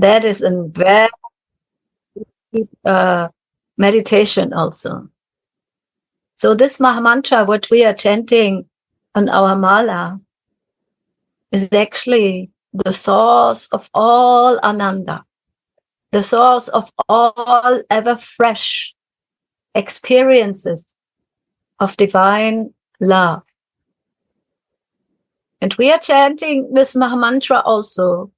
That is a very deep meditation also. So this Maha Mantra, what we are chanting on our mala, is actually the source of all Ananda, the source of all ever fresh experiences of divine love. And we are chanting this Maha Mantra also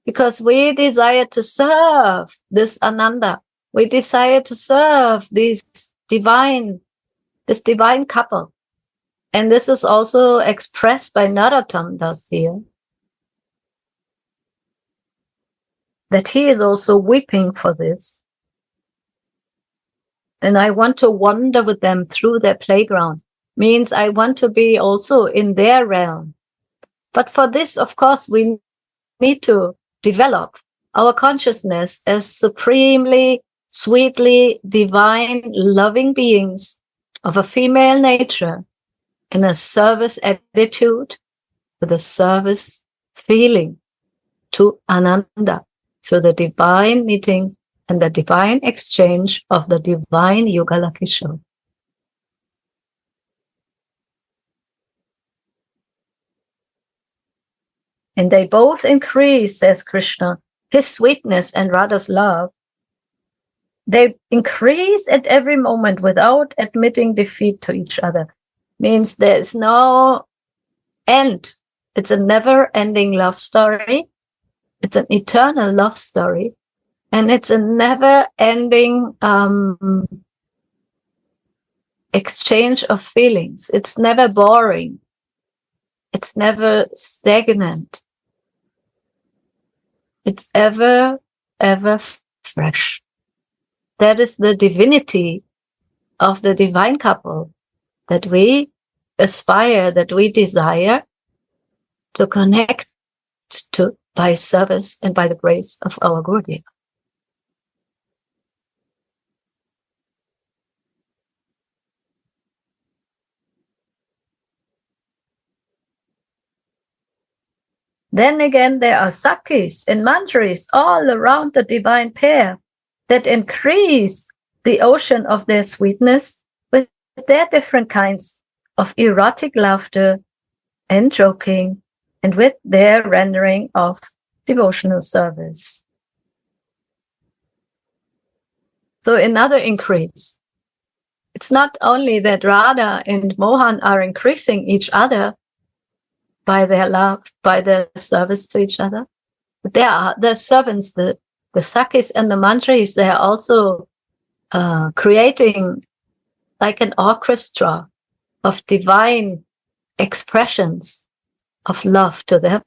because we desire to serve this Ananda. We desire to serve this divine couple. And this is also expressed by Narottam Das here, that he is also weeping for this. And I want to wander with them through their playground. Means I want to be also in their realm. But for this, of course, we need to develop our consciousness as supremely, sweetly, divine, loving beings of a female nature in a service attitude with a service feeling to Ananda, to the divine meeting and the divine exchange of the divine Yugala Kishore. And they both increase, says Krishna, his sweetness and Radha's love. They increase at every moment without admitting defeat to each other. Means there's no end. It's a never-ending love story. It's an eternal love story. And it's a never-ending exchange of feelings. It's never boring. It's never stagnant. It's ever, ever fresh. That is the divinity of the divine couple that we aspire, that we desire to connect to by service and by the grace of our Gurudeva. Then again, there are Sakis and Manjaris all around the divine pair that increase the ocean of their sweetness with their different kinds of erotic laughter and joking, and with their rendering of devotional service. So another increase. It's not only that Radha and Mohan are increasing each other by their love, by their service to each other, but there are the servants, the Sakis and the Manjaris, they are also creating like an orchestra of divine expressions of love to them.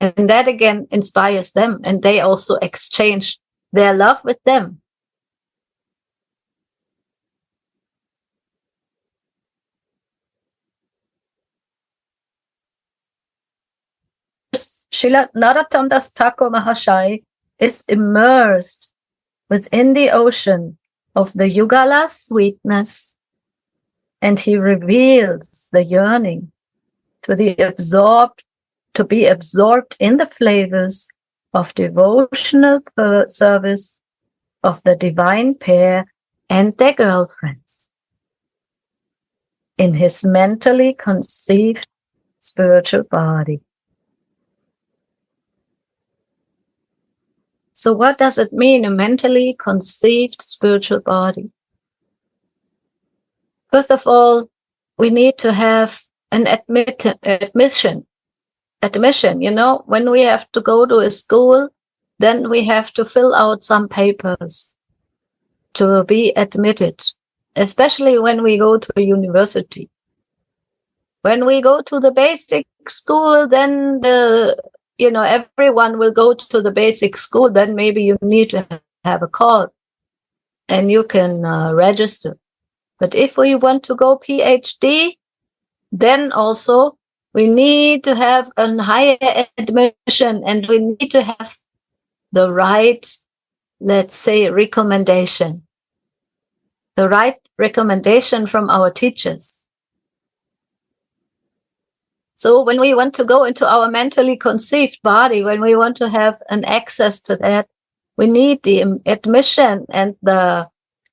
And that again inspires them, and they also exchange their love with them. Srila Narottam Das Thakur Mahashai is immersed within the ocean of the Yugala sweetness, and he reveals the yearning to be absorbed in the flavors of devotional service of the divine pair and their girlfriends in his mentally conceived spiritual body. So what does it mean, a mentally conceived spiritual body? First of all, we need to have an admission. You know, when we have to go to a school, then we have to fill out some papers to be admitted, especially when we go to a university. When we go to the basic school, then everyone will go to the basic school. Then maybe you need to have a call and you can register. But if we want to go PhD, then also we need to have a higher admission, and we need to have the right, let's say, recommendation. The right recommendation from our teachers. So when we want to go into our mentally conceived body, when we want to have an access to that, we need the admission and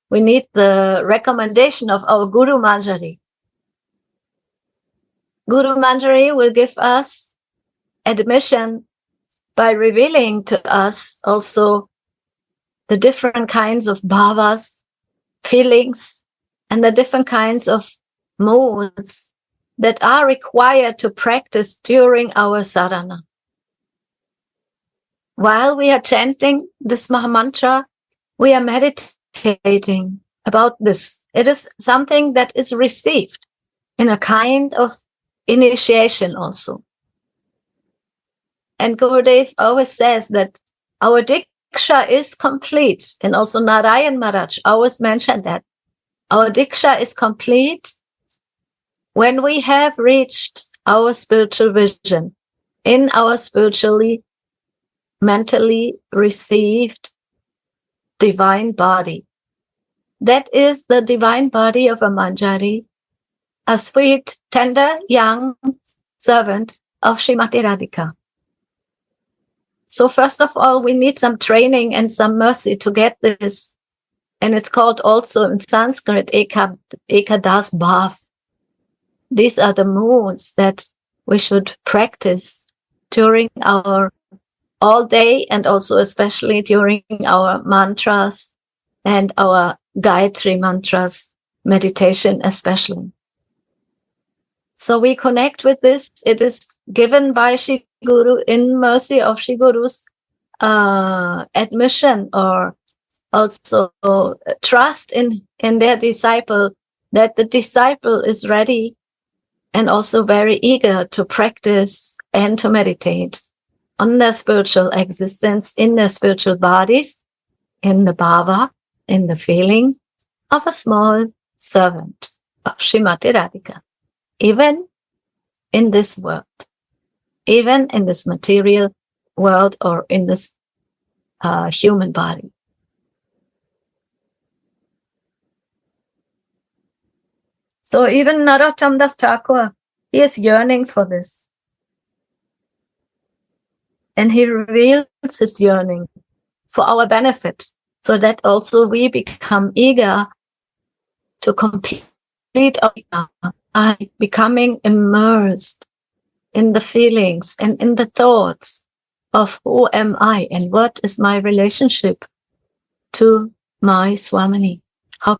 we need the recommendation of our Guru Manjari. Guru Manjari will give us admission by revealing to us also the different kinds of bhavas, feelings, and the different kinds of moods that are required to practice during our sadhana. While we are chanting this Maha Mantra, we are meditating about this. It is something that is received in a kind of initiation also. And Gurudev always says that our Diksha is complete. And also Narayan Maharaj always mentioned that. Our Diksha is complete when we have reached our spiritual vision in our spiritually, mentally received divine body. That is the divine body of a Manjari, a sweet, tender, young servant of Srimati Radhika. So first of all, we need some training and some mercy to get this. And it's called also in Sanskrit, Ekadas Bhav. These are the moods that we should practice during our all day and also especially during our mantras and our Gayatri mantras, meditation especially. So we connect with this. It is given by Shri Guru in mercy of Shri Guru's admission or also trust in their disciple, that the disciple is ready and also very eager to practice and to meditate on their spiritual existence, in their spiritual bodies, in the bhava, in the feeling of a small servant of Srimati Radhika. Even in this world, even in this material world or in this human body. So even Narottam Das Thakur, he is yearning for this. And he reveals his yearning for our benefit, so that also we become eager to complete our becoming immersed in the feelings and in the thoughts of who am I and what is my relationship to my Swamini. How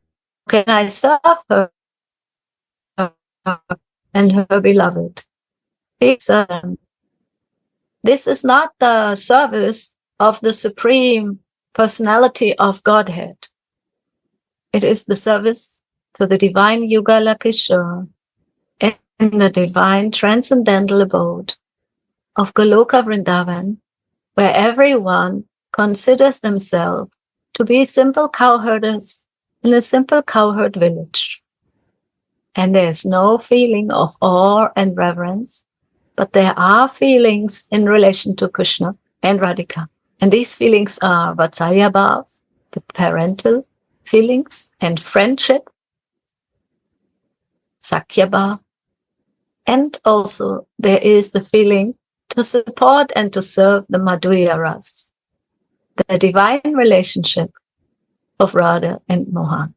can I serve her and her beloved? This is not the service of the Supreme Personality of Godhead. It is the service to the divine Yugala Kishore in the divine transcendental abode of Goloka Vrindavan, where everyone considers themselves to be simple cowherders in a simple cowherd village. And there is no feeling of awe and reverence, but there are feelings in relation to Krishna and Radhika. And these feelings are Vatsalya Bhav, the parental feelings, and friendship, Sakhya Bhav. And also there is the feeling to support and to serve the Madhurya Ras, the divine relationship of Radha and Mohan.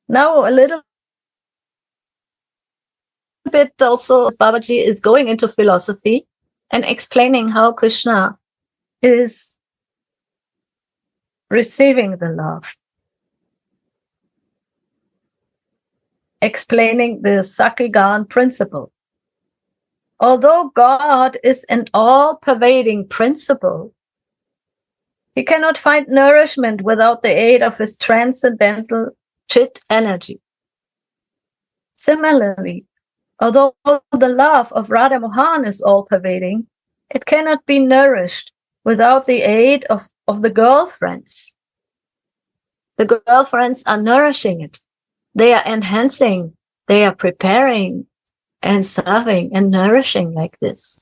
Now a little bit also, Babaji is going into philosophy and explaining how Krishna is receiving the love. Explaining the Sakhigan principle. Although God is an all-pervading principle, he cannot find nourishment without the aid of his transcendental Chit energy. Similarly, although the love of Radha Mohan is all-pervading, it cannot be nourished without the aid of the girlfriends. The girlfriends are nourishing it. They are enhancing, they are preparing and serving and nourishing like this.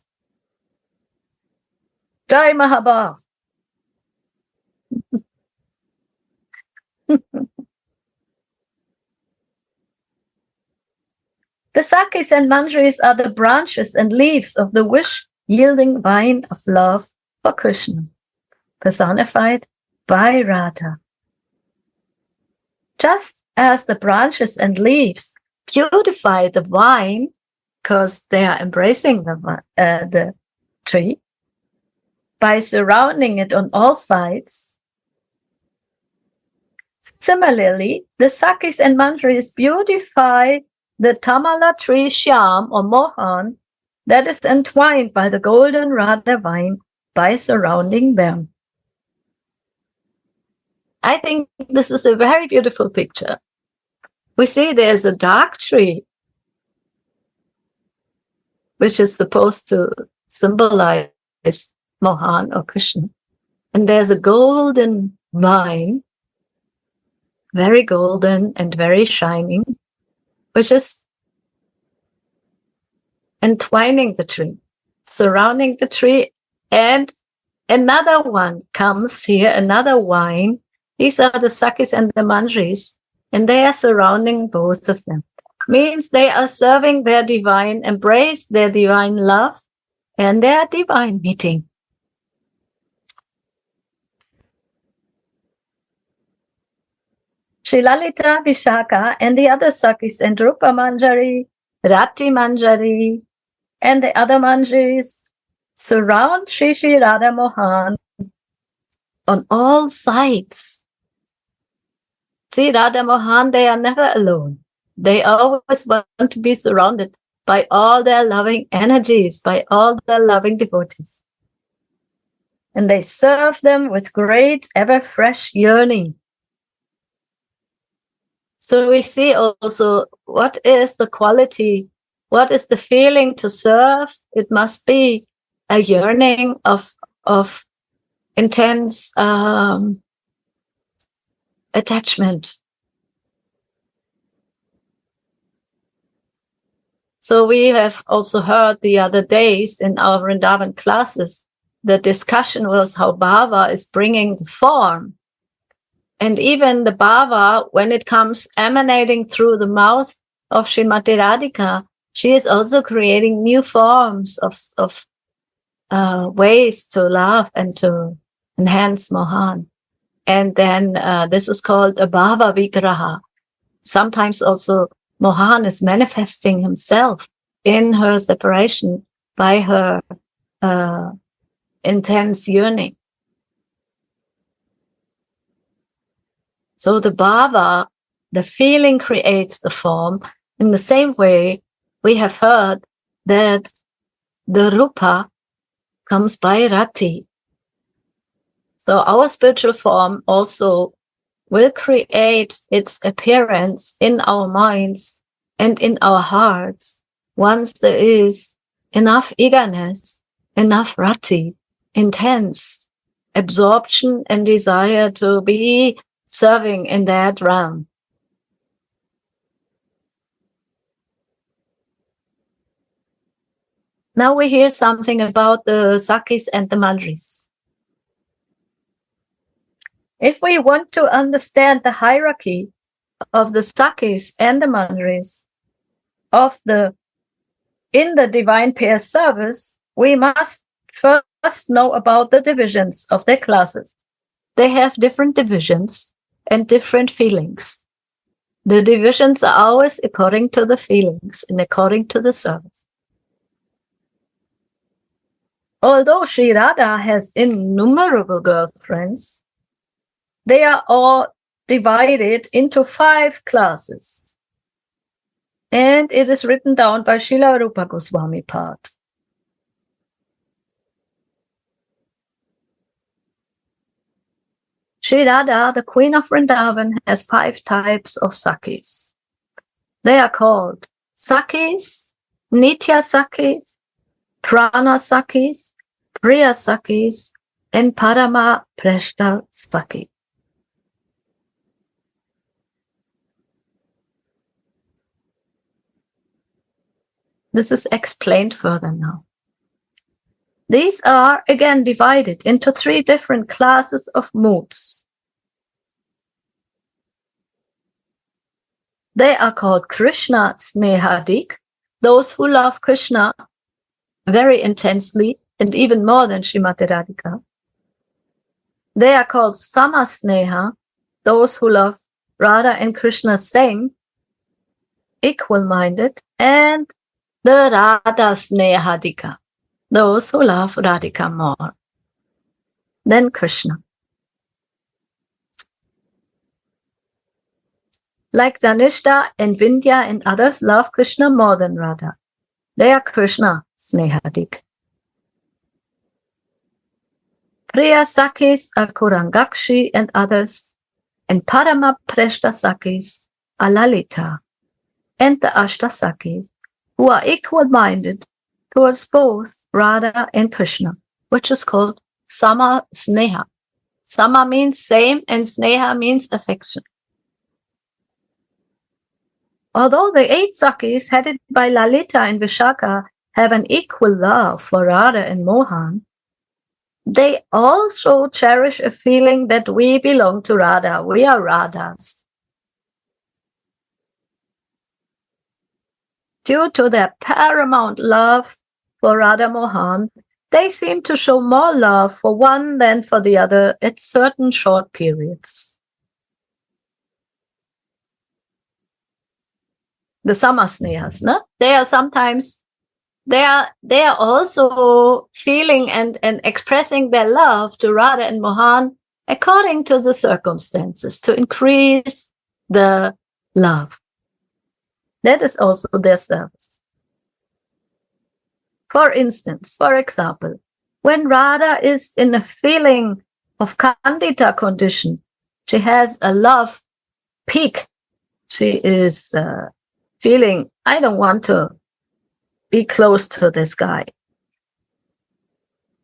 Jai Mahabhav. The sakis and manjaris are the branches and leaves of the wish-yielding vine of love for Krishna, personified by Radha. Just as the branches and leaves beautify the vine because they are embracing the tree by surrounding it on all sides, similarly, the sakis and manjaris beautify the tamala tree shyam or mohan that is entwined by the golden radha vine by surrounding them. I think this is a very beautiful picture. We see there's a dark tree, which is supposed to symbolize Mohan or Krishna. And there's a golden vine, very golden and very shining, which is entwining the tree, surrounding the tree. And another one comes here, another vine. These are the sakis and the manjaris, and they are surrounding both of them. Means they are serving their divine embrace, their divine love, and their divine meeting. Shri Lalita, Vishaka, and the other sakis and Rupa Manjari, Rati Manjari, and the other manjaris surround Shri Shri Radha Mohan on all sides. See, Radha Mohan, they are never alone. They always want to be surrounded by all their loving energies, by all their loving devotees. And they serve them with great, ever-fresh yearning. So we see also what is the quality, what is the feeling to serve. It must be a yearning of intense attachment. So we have also heard the other days in our Vrindavan classes, the discussion was how bhava is bringing the form. And even the bhava, when it comes emanating through the mouth of Srimati Radhika, she is also creating new forms of ways to love and to enhance Mohan. And then this is called a bhava vigraha. Sometimes also Mohan is manifesting himself in her separation by her intense yearning. So the bhava, the feeling creates the form. In the same way, we have heard that the rupa comes by rati. So our spiritual form also will create its appearance in our minds and in our hearts once there is enough eagerness, enough rati, intense absorption and desire to be serving in that realm. Now we hear something about the sakis and the manjaris. If we want to understand the hierarchy of the sakis and the manjaris in the divine pair service, we must first know about the divisions of their classes. They have different divisions and different feelings. The divisions are always according to the feelings and according to the service. Although Sri Radha has innumerable girlfriends, they are all divided into 5 classes. And it is written down by Srila Rupa Goswami Pad. Sri Radha, the Queen of Vrindavan, has 5 types of sakis. They are called sakis, nitya sakis, prana sakis, priya sakis, and parama prashta sakis. This is explained further now. These are again divided into 3 different classes of moods. They are called Krishna Snehadik, those who love Krishna very intensely, and even more than Srimati Radhika, they are called Samasneha, those who love Radha and Krishna same, equal-minded, and the Radha Snehadika, those who love Radhika more than Krishna. Like Dhanishta and Vindhya and others love Krishna more than Radha. They are Krishna Snehadik. Priya Sakis are Kurangakshi and others, and Parama Preshta Sakis are Lalita and the Ashta Sakis, who are equal-minded towards both Radha and Krishna, which is called Sama Sneha. Sama means same and Sneha means affection. Although the 8 Sakis headed by Lalita and Vishaka have an equal love for Radha and Mohan, they also cherish a feeling that we belong to Radha. We are Radhas. Due to their paramount love for Radha Mohan, they seem to show more love for one than for the other at certain short periods. The Samasnehas, no? They are sometimes, they are also feeling and expressing their love to Radha and Mohan according to the circumstances, to increase the love. That is also their service. For instance, for example, when Radha is in a feeling of Kandita condition, she has a love peak. She is feeling, I don't want to be close to this guy.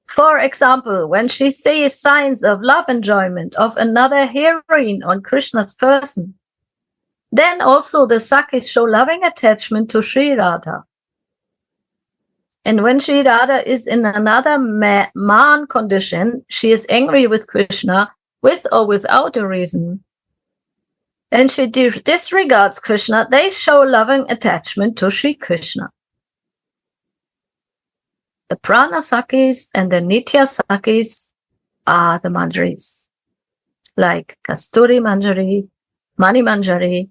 For example, when she sees signs of love enjoyment of another heroine on Krishna's person, then also the Sakis show loving attachment to Sri Radha. And when Sri Radha is in another man condition, she is angry with Krishna with or without a reason, and she disregards Krishna, they show loving attachment to Sri Krishna. The Prana Sakis and the Nitya Sakis are the Manjaris, like Kasturi Manjari, Mani Manjari,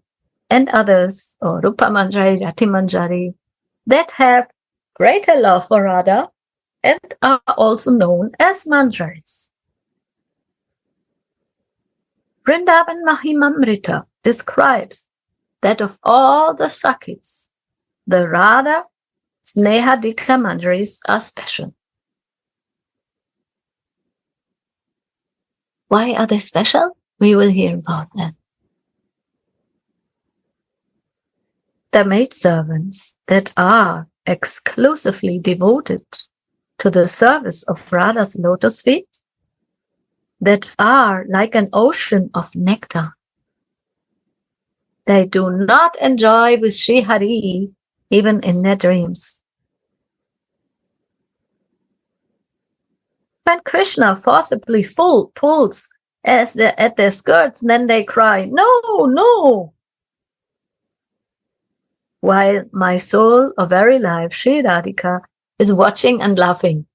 and others, or Rupa Manjari, Rati Manjari, that have greater love for Radha and are also known as Manjaris. Vrindavan Mahimamrita describes that of all the Sakis, the Radha Snehadika Manjaris are special. Why are they special? We will hear about that. The maidservants that are exclusively devoted to the service of Radha's lotus feet, that are like an ocean of nectar. They do not enjoy with Sri Hari even in their dreams. When Krishna forcibly pulls at their skirts, then they cry, "No, no!" While my soul of very life, Sri Radhika, is watching and laughing.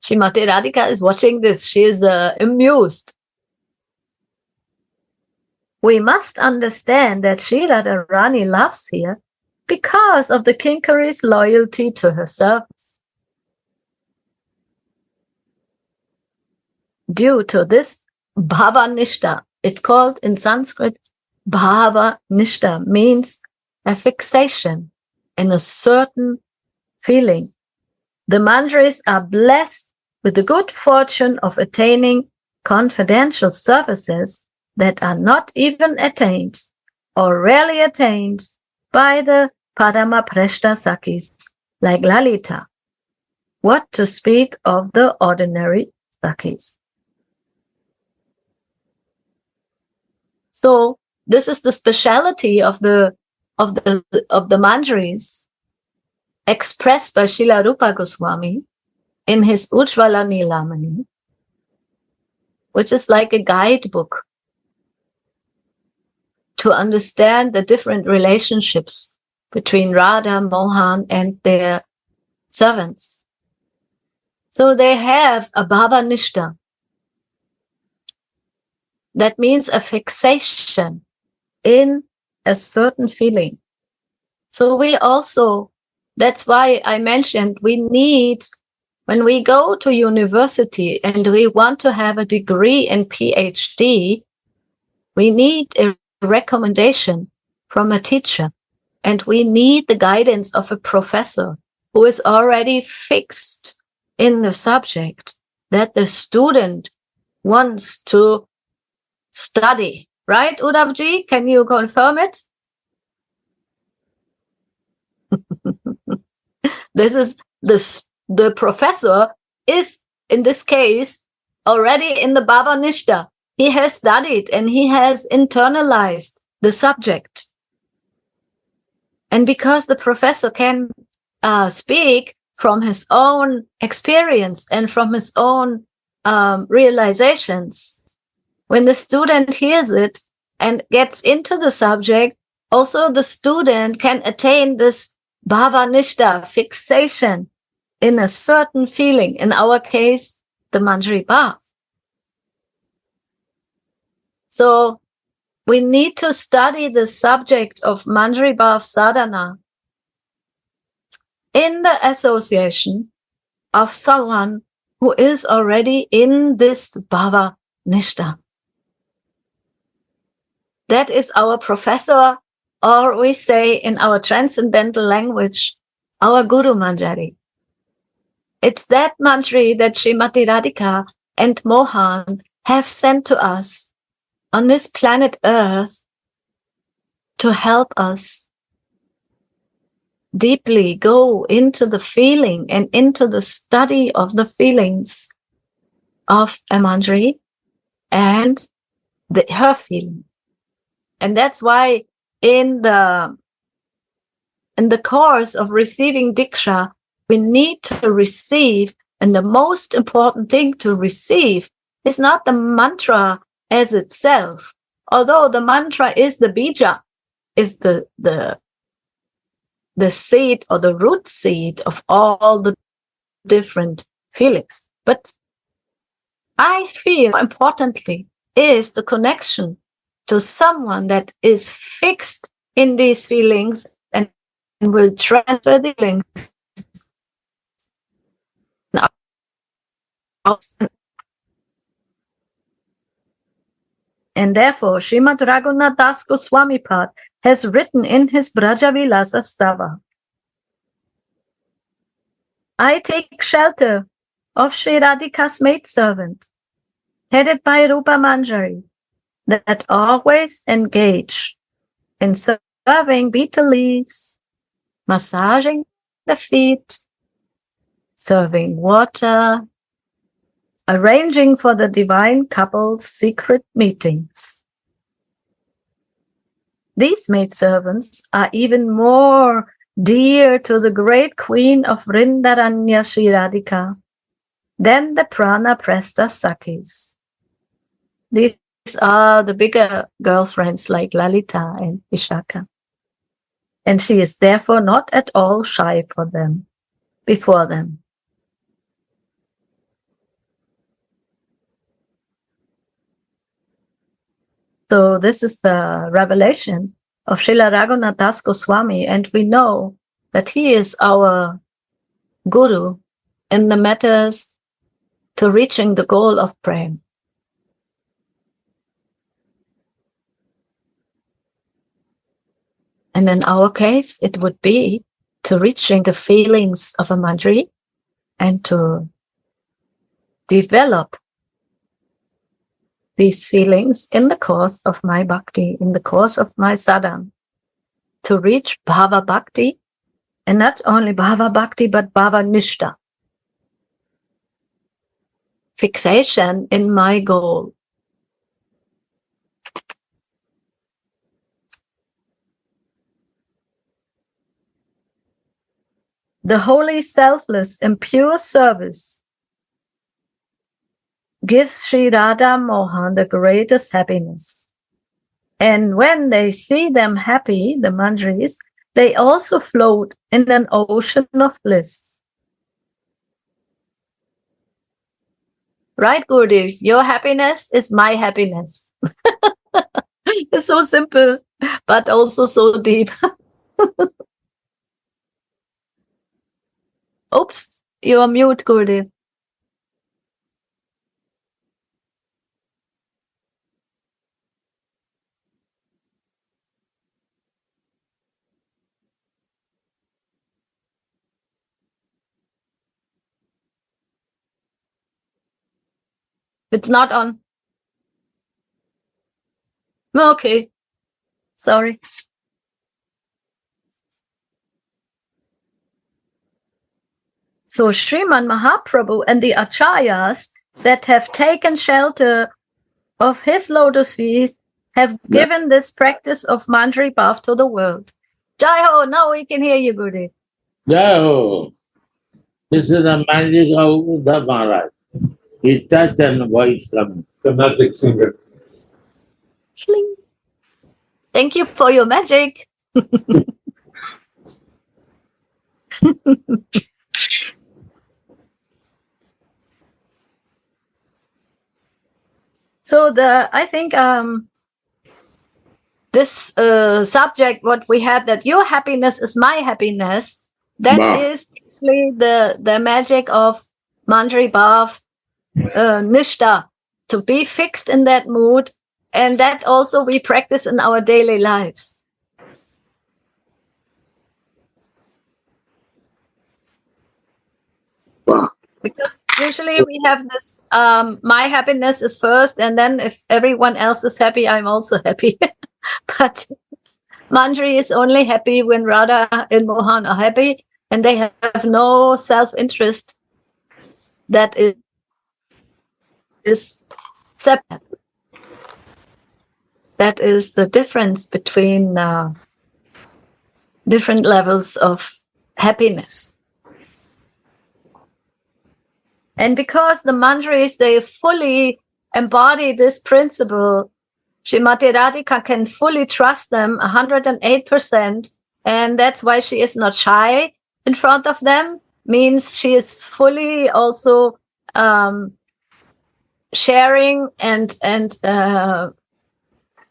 Srimati Radhika is watching this. She is amused. We must understand that Sri Radharani loves here because of the Kinkari's loyalty to her service. Due to this Bhava Nishta, it's called in Sanskrit Bhava Nishta, means a fixation in a certain feeling. The Manjaris are blessed with the good fortune of attaining confidential services that are not even attained or rarely attained by the Padama Preshta Sakis like Lalita. What to speak of the ordinary Sakis? So this is the speciality of the Manjaris expressed by Srila Rupa Goswami in his Ujjvala Nilamani, which is like a guidebook to understand the different relationships between Radha, Mohan, and their servants. So they have a bhava nishta. That means a fixation in a certain feeling. So we also, that's why I mentioned we need, when we go to university and we want to have a degree in PhD, we need a recommendation from a teacher, and we need the guidance of a professor who is already fixed in the subject that the student wants to study. Right, Udavji? Can you confirm it? This is the professor is, in this case, already in the Bhava Nishta. He has studied and he has internalized the subject. And because the professor can speak from his own experience and from his own realizations, when the student hears it and gets into the subject, also the student can attain this Bhava Nishta, fixation in a certain feeling. In our case, the Manjari Bhav. So we need to study the subject of Manjari Bhav sadhana in the association of someone who is already in this Bhava Nishta. That is our professor, or we say in our transcendental language, our Guru Manjari. It's that Manjari that Srimati Radhika and Mohan have sent to us on this planet Earth to help us deeply go into the feeling and into the study of the feelings of a Manjari and her feeling. And that's why in the course of receiving Diksha, we need to receive, and the most important thing to receive is not the mantra as itself, although the mantra is the bija, is the seed or the root seed of all the different feelings. But I feel importantly is the connection to someone that is fixed in these feelings and will transfer the feelings. And therefore, Srimad Raghunath Das Goswami Pad has written in his Brajavilasa Stava, I take shelter of Sri Radhika's maidservant, headed by Rupa Manjari, that always engage in serving betel leaves, massaging the feet, serving water, arranging for the divine couple's secret meetings. These maidservants are even more dear to the great queen of Vrindaranya Sri Radhika than the Prana Presta Sakhis. These are the bigger girlfriends like Lalita and Vishaka. And she is therefore not at all shy before them. So this is the revelation of Srila Raghunath Das Goswami, and we know that he is our guru in the matters to reaching the goal of Prema. And in our case, it would be to reaching the feelings of a Manjari and to develop these feelings in the course of my bhakti, in the course of my sadhana, to reach bhava bhakti, and not only bhava bhakti, but bhava nishta, fixation in my goal. The holy, selfless, and pure service gives Sri Radha Mohan the greatest happiness. And when they see them happy, the Manjaris, they also float in an ocean of bliss. Right, Gurudev? Your happiness is my happiness. It's so simple, but also so deep. Oops, you are mute, Gurudev. It's not on. Okay, sorry. So Sriman Mahaprabhu and the Acharyas that have taken shelter of his lotus feet have given this practice of Mandri Bhav to the world. Jai Ho, now we can hear you, Gurudev. Jai Ho. This is the magic of Uddhav Maharaj. He touched and voice from the magic singer. Shling. Thank you for your magic. So I think this subject, what we had, that your happiness is my happiness, that is actually the magic of Mandri Bhav, Nishta, to be fixed in that mood, and that also we practice in our daily lives. Because usually we have this, my happiness is first, and then if everyone else is happy, I'm also happy. But Mandri is only happy when Radha and Mohan are happy, and they have no self-interest. That is separate. That is the difference between different levels of happiness. And because the Mandris, they fully embody this principle, Srimati Radhika can fully trust them 108%, and that's why she is not shy in front of them, means she is fully also sharing and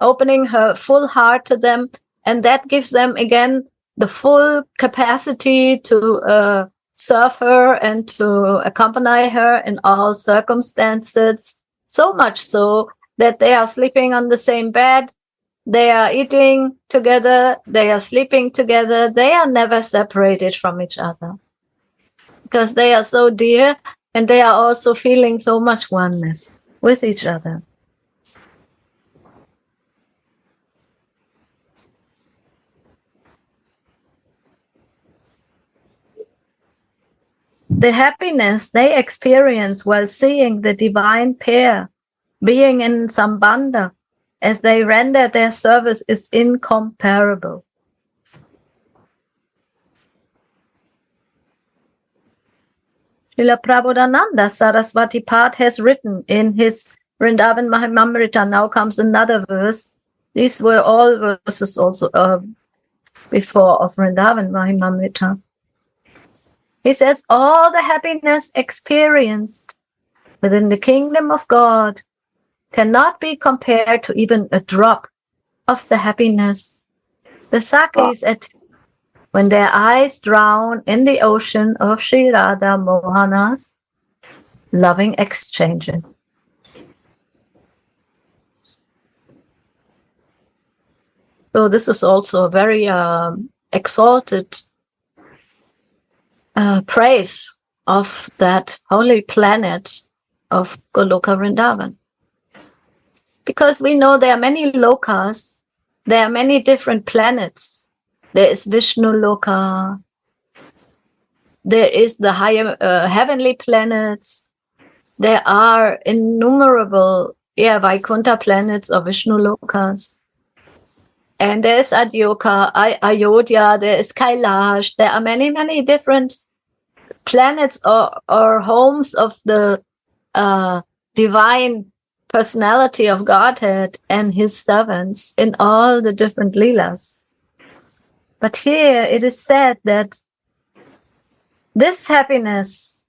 opening her full heart to them, and that gives them again the full capacity to serve her and to accompany her in all circumstances, so much so that they are sleeping on the same bed, they are eating together, they are sleeping together, they are never separated from each other because they are so dear, and they are also feeling so much oneness with each other. The happiness they experience while seeing the divine pair being in Sambandha as they render their service is incomparable. Srila Prabodhananda Saraswati Path has written in his Vrindavan Mahimamrita, now comes another verse. These were all verses also before of Vrindavan Mahimamrita. He says, all the happiness experienced within the kingdom of God cannot be compared to even a drop of the happiness the Sakis attain when their eyes drown in the ocean of Sri Radha Mohana's loving exchanges. So this is also a very exalted praise of that holy planet of Goloka Vrindavan. Because we know there are many lokas, there are many different planets. There is Vishnu Loka, there is the higher heavenly planets, there are innumerable Vaikuntha planets or Vishnu Lokas. And there is Ayodhya, there is Kailash, there are many, many different planets or homes of the divine personality of Godhead and his servants in all the different leelas. But here it is said that this happiness,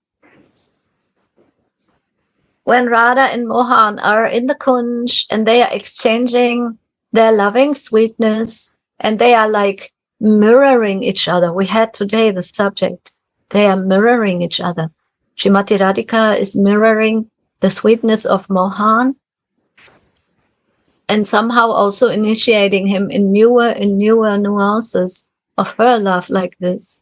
when Radha and Mohan are in the Kunj and they are exchanging their loving sweetness and they are like mirroring each other. We had today the subject. They are mirroring each other. Srimati Radhika is mirroring the sweetness of Mohan and somehow also initiating him in newer nuances of her love like this.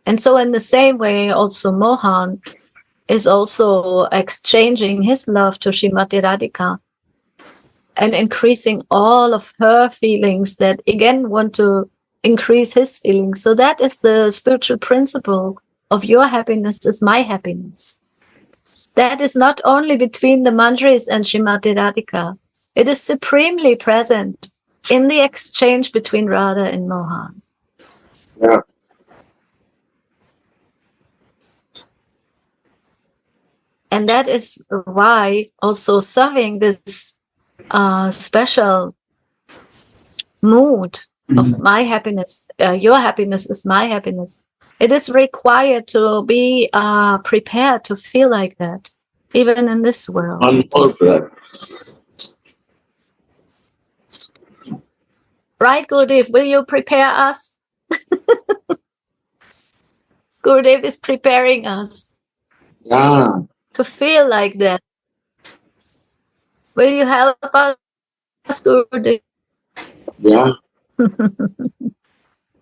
And so in the same way, also Mohan is also exchanging his love to Srimati Radhika and increasing all of her feelings that again want to increase his feelings. So that is the spiritual principle of your happiness is my happiness. That is not only between the Manjaris and Srimati Radhika. It is supremely present in the exchange between Radha and Mohan. Yeah. And that is why also serving this special mood of my happiness, your happiness is my happiness. It is required to be prepared to feel like that, even in this world. Right, Gurudev, will you prepare us? Gurudev is preparing us to feel like that. Will you help us, Gurudev? Yeah.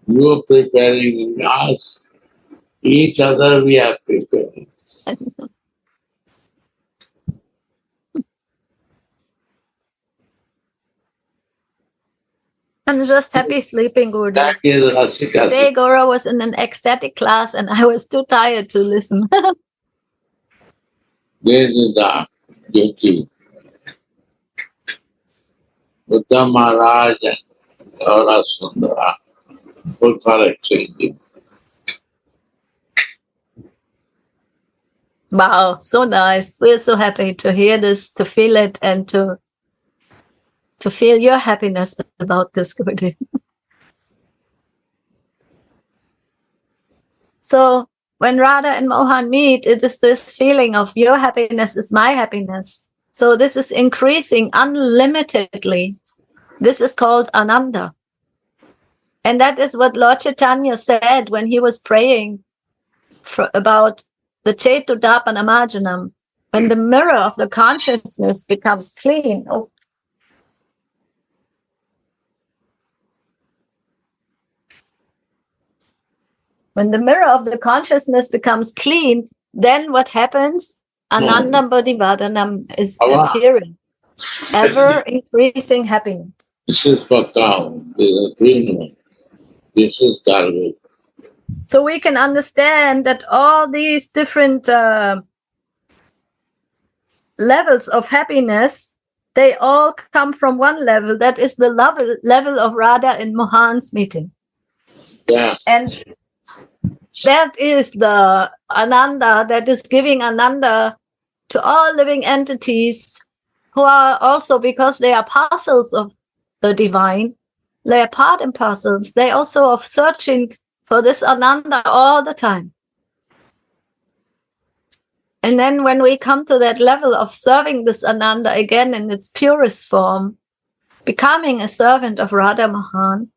You are preparing us. Each other we are preparing. I'm just happy sleeping, Gurudev. Today Gora was in an ecstatic class and I was too tired to listen. This is the duty. Buddha Maharaj and Gaura Sundara both are exchanging. Wow, so nice. We're so happy to hear this, to feel it, and to feel your happiness about this, Gurudev. So when Radha and Mohan meet, it is this feeling of your happiness is my happiness. So this is increasing unlimitedly. This is called Ananda. And that is what Lord Chaitanya said when he was praying about the Chetudapanamarjanam. When the mirror of the consciousness becomes clean. Oh. When the mirror of the consciousness becomes clean, then what happens? Ananda Bodhivadanam is appearing. Ever increasing happiness. This is Bhakti. This is Prema. This is garbage. So we can understand that all these different levels of happiness, they all come from one level. That is the level of Radha and Mohan's meeting. Yeah. And that is the Ananda, that is giving Ananda to all living entities who are also, because they are parcels of the divine, they are part and parcels, they also are searching for this Ananda all the time. And then when we come to that level of serving this Ananda again in its purest form, becoming a servant of Radha Mohan,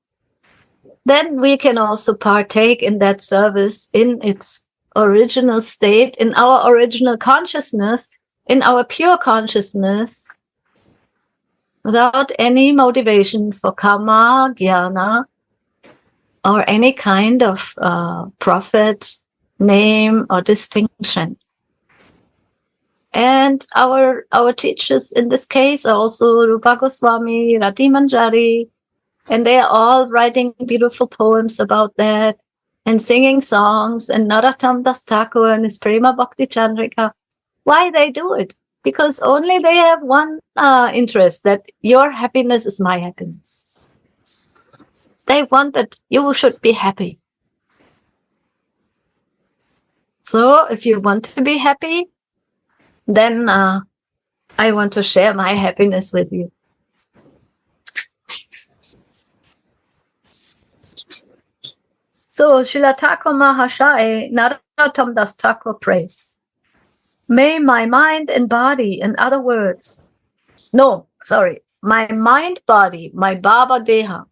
then we can also partake in that service in its original state, in our original consciousness, in our pure consciousness, without any motivation for karma, jnana, or any kind of profit, name, or distinction. And our teachers in this case are also Rupa Goswami, Rati Manjari, and they are all writing beautiful poems about that and singing songs, and Narottam Das Thakur and his Prema Bhakti Candrika. Why they do it? Because only they have one interest, that your happiness is my happiness. They want that you should be happy. So if you want to be happy, then I want to share my happiness with you. So Srila Thakur Mahashaya, Narottam Das Thakur prays, may my mind and body, in other words, my mind body, my Baba Deha,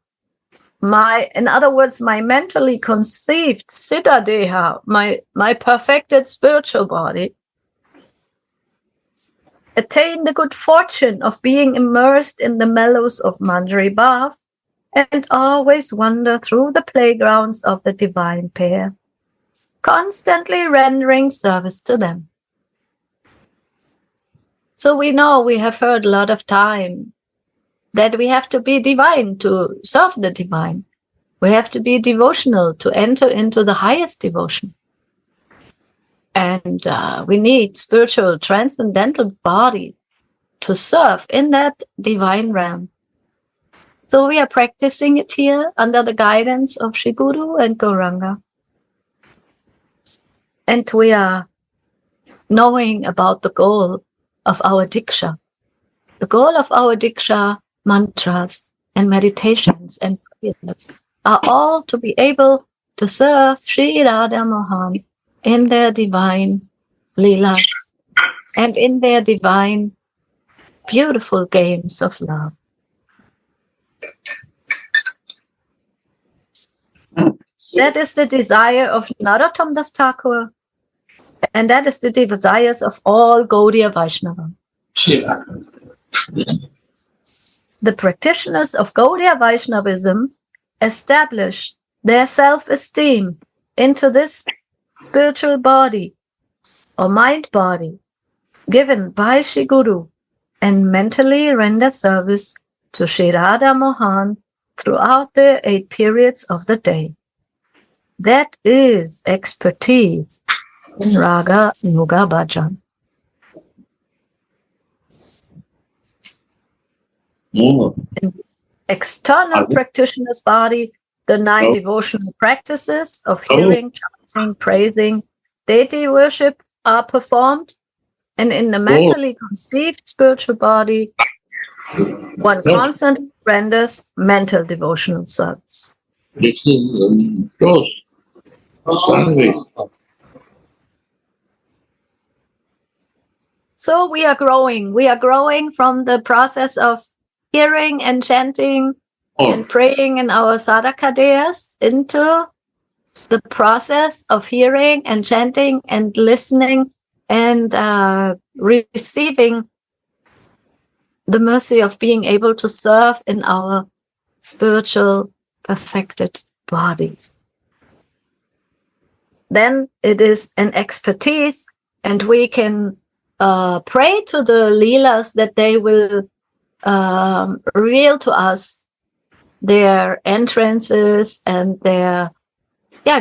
in other words, my mentally conceived Siddha Deha, my perfected spiritual body, attain the good fortune of being immersed in the mellows of Manjari Bhav and always wander through the playgrounds of the divine pair, constantly rendering service to them. So we know, we have heard a lot of time that we have to be divine to serve the divine. We have to be devotional to enter into the highest devotion. And we need spiritual transcendental body to serve in that divine realm. So we are practicing it here under the guidance of Shri Guru and Gauranga. And we are knowing about the goal of our Diksha. The goal of our Diksha, mantras and meditations and prayers are all to be able to serve Sri Radha Mohan in their divine leelas and in their divine, beautiful games of love. That is the desire of Narottam Das Thakur, and that is the desires of all Gaudiya Vaishnava. The practitioners of Gaudiya Vaishnavism establish their self-esteem into this spiritual body or mind body given by Shri Guru and mentally render service to Sri Radha Mohan throughout the 8 periods of the day. That is expertise in Raga Nuga Bhajan. In external practitioner's body, the 9 devotional practices of hearing, chanting, praising, deity worship are performed, and in the mentally conceived spiritual body, one constantly renders mental devotional service. This is close. So we are growing. We are growing from the process of hearing and chanting and praying in our sadhaka dayas into the process of hearing and chanting and listening and receiving the mercy of being able to serve in our spiritual perfected bodies. Then it is an expertise, and we can pray to the leelas that they will reveal to us their entrances and their,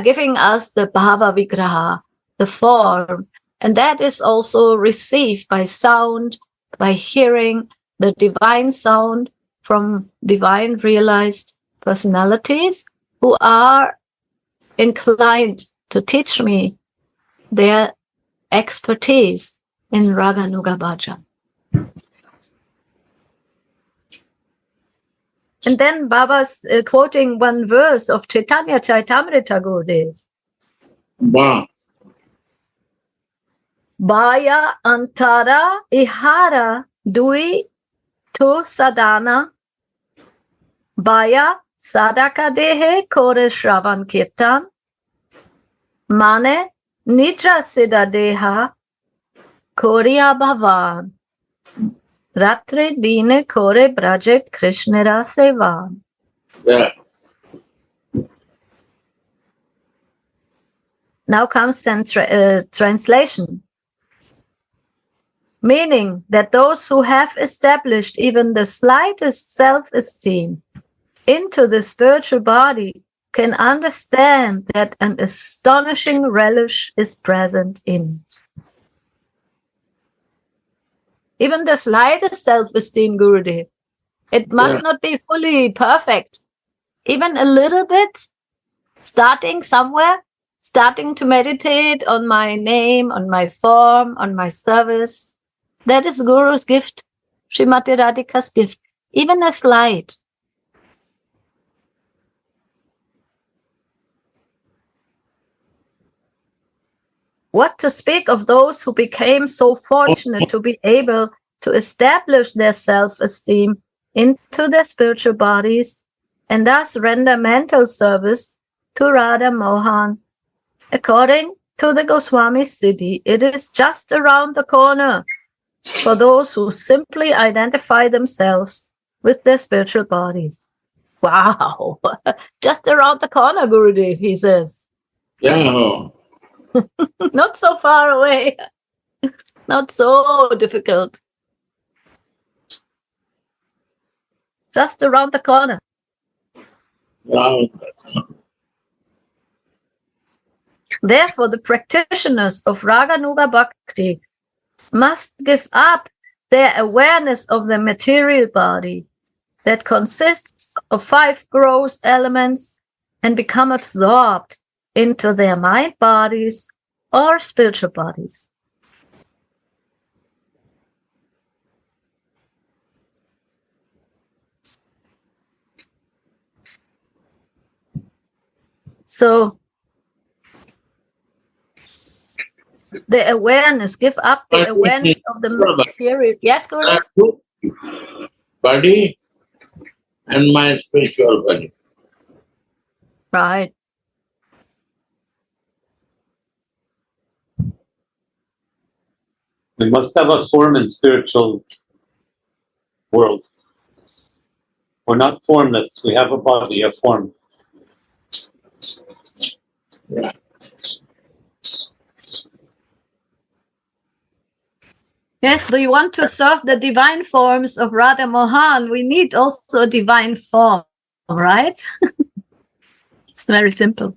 giving us the bhava vigraha, the form. And that is also received by sound, by hearing the divine sound from divine realized personalities who are inclined to teach me their expertise in Raga Nuga Bhajan. And then Baba's quoting one verse of Chaitanya Chaitamrita Gurudev. Wow. Baya antara ihara dui tu sadana. Baya sadaka dehe kore shravan kirtan. Mane nidra siddha deha koriya bhavan. Ratre dine kore brajet krishnera sevan. Yeah. Now comes translation. Meaning that those who have established even the slightest self-esteem into the spiritual body can understand that an astonishing relish is present in it. Even the slightest self-esteem, Gurudev, it must not be fully perfect. Even a little bit, starting somewhere, starting to meditate on my name, on my form, on my service. That is Guru's gift, Srimati Radhika's gift, even a slight. What to speak of those who became so fortunate to be able to establish their self-esteem into their spiritual bodies and thus render mental service to Radha Mohan? According to the Goswami Siddhi, it is just around the corner for those who simply identify themselves with their spiritual bodies. Wow! Just around the corner, Gurudev, he says. Yeah. Not so far away. Not so difficult. Just around the corner. Wow. Therefore, the practitioners of Raganuga Bhakti must give up their awareness of the material body that consists of 5 gross elements and become absorbed into their mind bodies or spiritual bodies. So, the awareness, give up the awareness of the material. Yes, Guru? Body and my spiritual body. Right. We must have a form in spiritual world. We're not formless. We have a body, a form. Yeah. Yes, we want to serve the divine forms of Radha Mohan. We need also a divine form, right? It's very simple.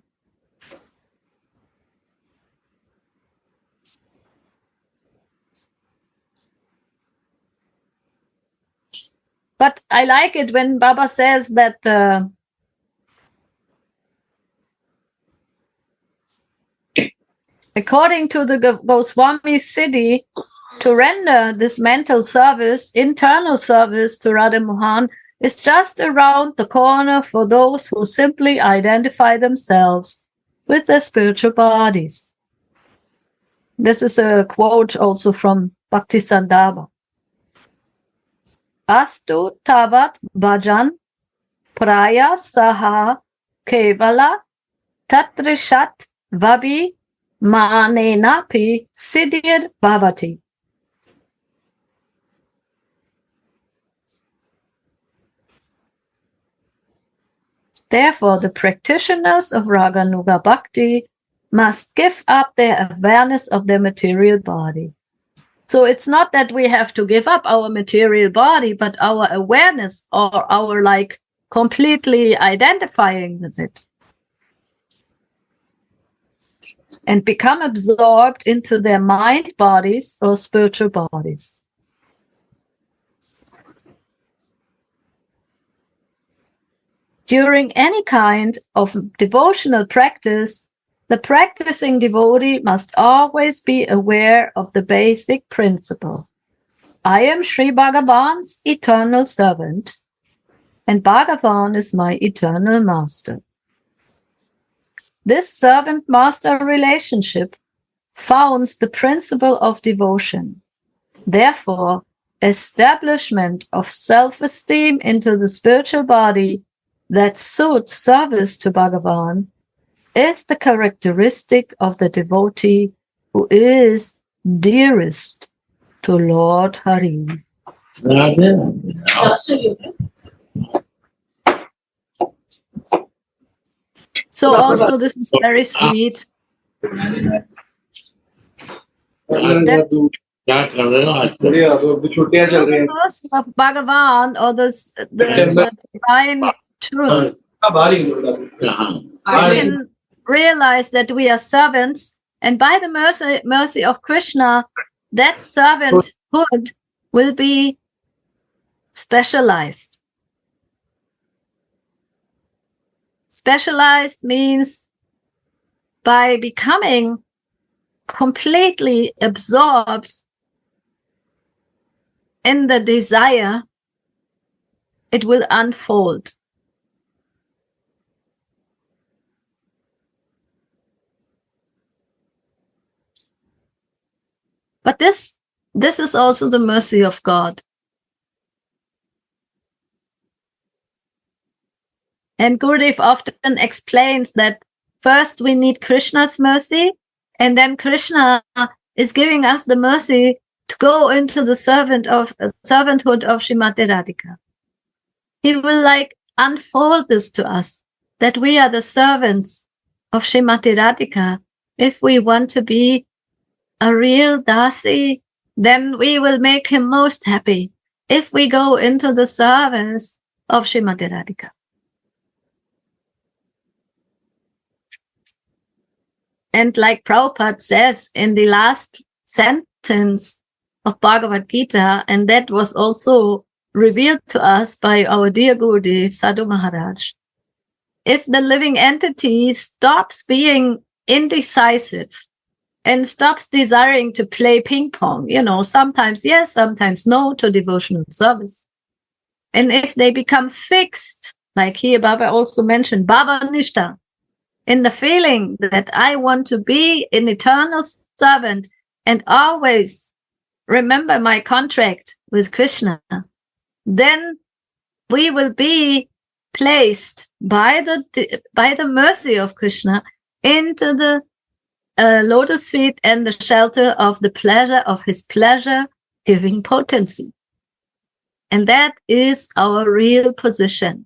But I like it when Baba says that according to the Goswami Siddhi, to render this mental service, internal service to Radha Mohan is just around the corner for those who simply identify themselves with their spiritual bodies. This is a quote also from Bhakti Sandarbha. Astu tavat bhajan praya saha kevala tatrishat vabi manenapi siddhir bhavati. Therefore, the practitioners of Raganuga Bhakti must give up their awareness of their material body. So it's not that we have to give up our material body, but our awareness or our completely identifying with it. And become absorbed into their mind bodies or spiritual bodies. During any kind of devotional practice, the practicing devotee must always be aware of the basic principle. I am Sri Bhagavan's eternal servant, and Bhagavan is my eternal master. This servant-master relationship founds the principle of devotion. Therefore, establishment of self-esteem into the spiritual body that suits service to Bhagavan is the characteristic of the devotee who is dearest to Lord Hari. So also this is very sweet. The mercy of Bhagavan or the divine truth. We can realize that we are servants, and by the mercy of Krishna, that servanthood will be specialized. Specialized means by becoming completely absorbed in the desire, it will unfold. But this is also the mercy of God. And Gurudev often explains that first we need Krishna's mercy, and then Krishna is giving us the mercy to go into the servanthood of Srimati Radhika. He will unfold this to us, that we are the servants of Srimati Radhika. If we want to be a real Dasi, then we will make him most happy if we go into the service of Srimati Radhika. And like Prabhupada says in the last sentence of Bhagavad Gita, and that was also revealed to us by our dear Gurudev, Sadhu Maharaj, if the living entity stops being indecisive and stops desiring to play ping pong, sometimes yes, sometimes no to devotional service. And if they become fixed, like here Baba also mentioned, Baba Nishta, in the feeling that I want to be an eternal servant and always remember my contract with Krishna, then we will be placed by the mercy of Krishna into the lotus feet and the shelter of the pleasure of his pleasure-giving potency. And that is our real position.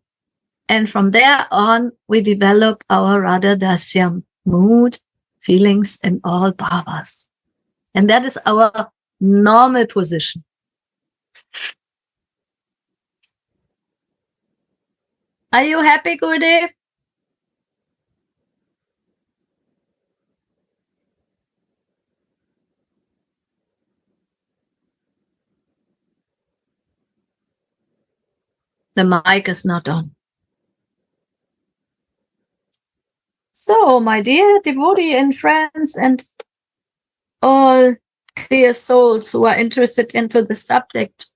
And from there on, we develop our Radha Dasyam mood, feelings, and all bhavas. And that is our normal position. Are you happy, Gurudev? The mic is not on. So, my dear devotee and friends and all dear souls who are interested into the subject,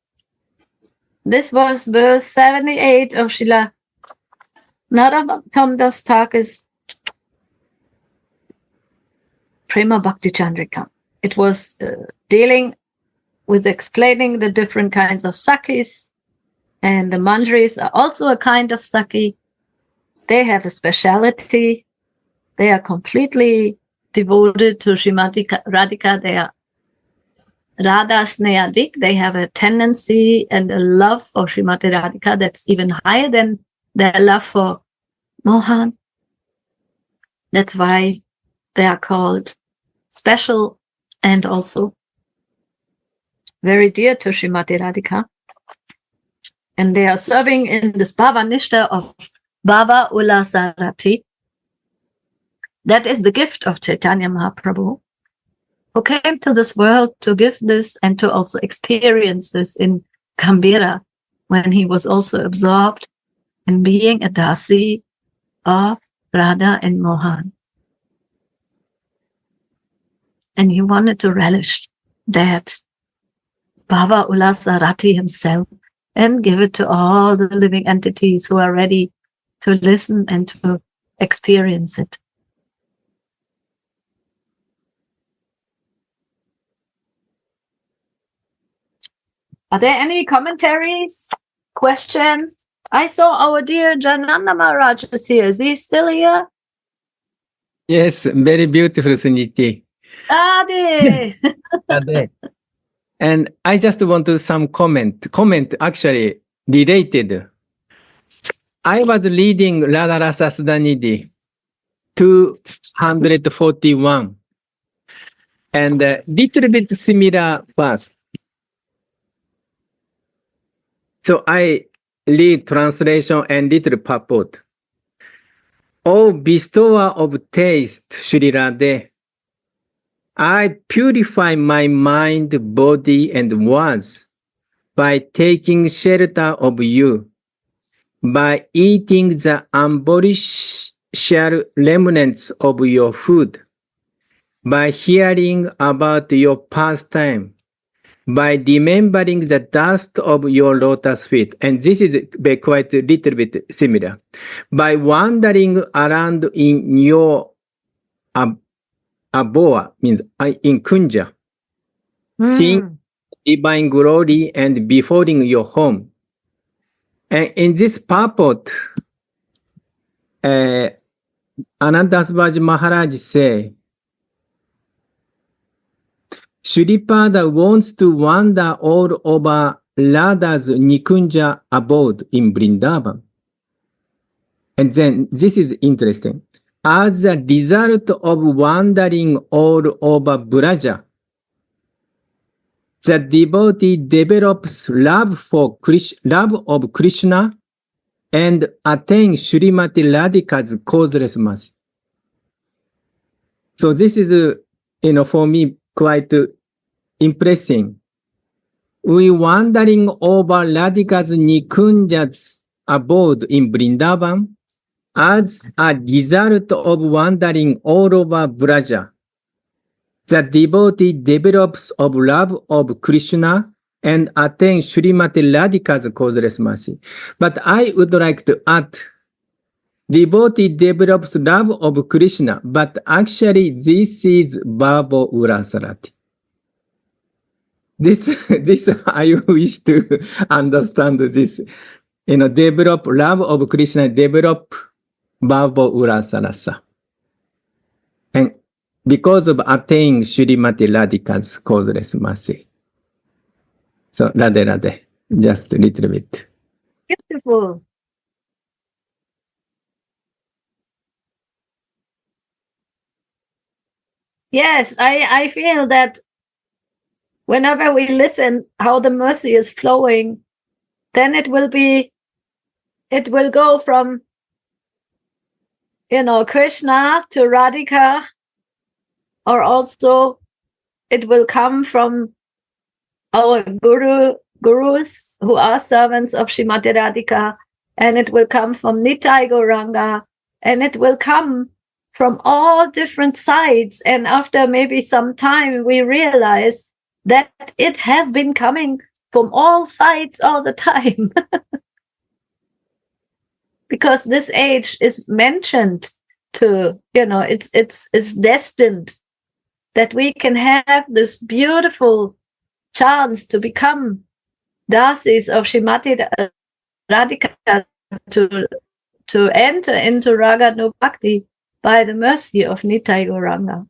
this was verse 78 of Srila Narottam Das Thakur's Prema Bhakti Candrika. It was dealing with explaining the different kinds of sakis, and the manjaris are also a kind of saki. They have a speciality. They are completely devoted to Srimati Radhika. They are Radha Snehadik. They have a tendency and a love for Srimati Radhika that's even higher than their love for Mohan. That's why they are called special and also very dear to Srimati Radhika. And they are serving in this Bhava Nishta of Bhava Ulasarati. That is the gift of Chaitanya Mahaprabhu, who came to this world to give this and to also experience this in Gambhira, when he was also absorbed in being a Dasi of Radha and Mohan. And he wanted to relish that Bhava Ulasarati himself and give it to all the living entities who are ready to listen and to experience it. Are there any commentaries, questions? I saw our dear Jananda Maharaj is here. Is he still here? Yes, very beautiful, Suniti. Adi! And I just want to some comment actually related. I was reading Radha Rasa Sudhanidhi 241 and a little bit similar verse. So I read translation and little purport. O bestower of taste, Shri Radhe, I purify my mind, body, and words by taking shelter of you, by eating the unbeneficial remnants of your food, by hearing about your pastime, by remembering the dust of your lotus feet. And this is quite a little bit similar. By wandering around in your Aboa, means in Kunja, seeing divine glory and beholding your home. And in this purport, Ananda Maharaj say, Shripada wants to wander all over Radha's Nikunja abode in Vrindavan. And then this is interesting. As a result of wandering all over Braja, the devotee develops love of Krishna and attains Srimati Radhika's causeless mercy. So this is, for me, quite impressive. We wandering over Radhika's Nikunja's abode in Vrindavan. As a result of wandering all over Braja, the devotee develops of love of Krishna and attains Srimati Radhika's causeless mercy. But I would like to add, devotee develops love of Krishna, but actually this is Bhava Urasarati. This I wish to understand this. Develop love of Krishna, develop Bhava Urasarasa. And because of attaining Srimati Radhika's causeless mercy. So, Radhe Radhe, just a little bit. Beautiful. Yes, I feel that whenever we listen how the mercy is flowing, then it will go from, Krishna to Radhika, or also it will come from our gurus who are servants of Srimati Radhika, and it will come from Nitai Gauranga, and it will come from all different sides. And after maybe some time, we realize that it has been coming from all sides all the time. Because this age is mentioned to, it's destined that we can have this beautiful chance to become dasis of Srimati Radhika, to enter into Raga no Bhakti by the mercy of Nitai Gauranga.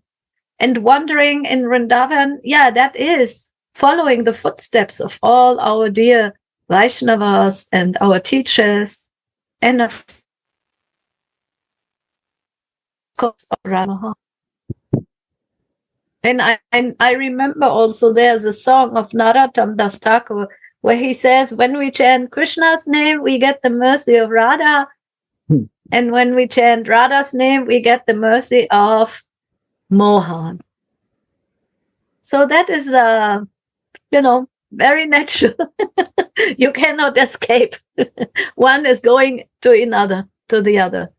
And wandering in Vrindavan, that is following the footsteps of all our dear Vaishnavas and our teachers, and of course of Maha. And I remember also there's a song of Narottam Das Thakur where he says, when we chant Krishna's name, we get the mercy of Radha. And when we chant Radha's name, we get the mercy of Mohan. So that is, very natural. You cannot escape. One is going to the other.